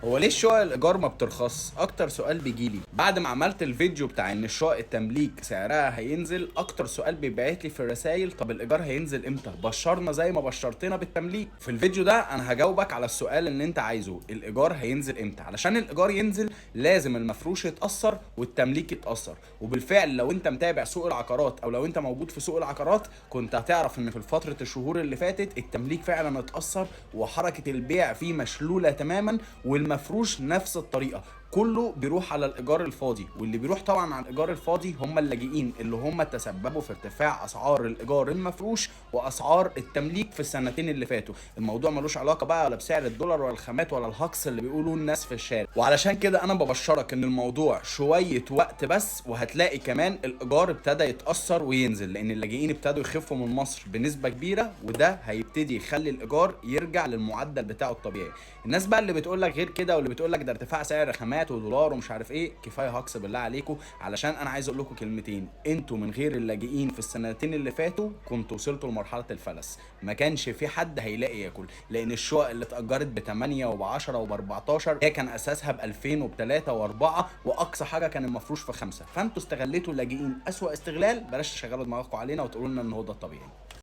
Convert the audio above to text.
هو ليه الشقق الايجار ما بترخص؟ اكتر سؤال بيجيلي بعد ما عملت الفيديو بتاع ان الشقق التمليك سعرها هينزل. اكتر سؤال بيبعت لي في الرسايل، طب الايجار هينزل امتى؟ بشرنا زي ما بشرتنا بالتمليك. في الفيديو ده انا هجاوبك على السؤال اللي انت عايزه، الايجار هينزل امتى. علشان الايجار ينزل لازم المفروش يتاثر والتمليك يتاثر. وبالفعل لو انت متابع سوق العقارات او لو انت موجود في سوق العقارات كنت هتعرف ان في فتره الشهور اللي فاتت التمليك فعلا اتاثر وحركه البيع فيه مشلوله تماما، والمفروش نفس الطريقه. كله بيروح على الايجار الفاضي، واللي بيروح طبعا على الايجار الفاضي هم اللاجئين اللي هم تسببوا في ارتفاع اسعار الايجار المفروش واسعار التمليك في السنتين اللي فاتوا. الموضوع ملوش علاقه بقى ولا بسعر الدولار ولا الخامات ولا الهكس اللي بيقولوا الناس في الشارع. وعلشان كده انا ببشرك ان الموضوع شويه وقت بس، وهتلاقي كمان الايجار ابتدى يتاثر وينزل، لان اللاجئين ابتدوا يخفوا من مصر بنسبه كبيره، وده هيبتدي يخلي الايجار يرجع للمعدل بتاعه الطبيعي. الناس بقى اللي بتقول لك غير كده واللي بتقول لك ده ارتفاع سعر خامات ودولار ومش عارف ايه، كفايه هكس بالله عليكم. علشان انا عايز اقول لكم كلمتين، انتوا من غير اللاجئين في السنتين اللي فاتوا كنتوا وصلتوا لمرحله الفلس. ما كانش في حد هيلاقي ياكل، لان الشقق اللي اتاجرت ب 8 وب 10 وب 14 هي كان اساسها ب 2000 وب 3 و4، واقصى حاجه كان المفروش في 5. فانتوا استغليتوا اللاجئين اسوأ استغلال. بلاش تشغلوا دماغكم علينا وتقولوا لنا ان هو ده الطبيعي.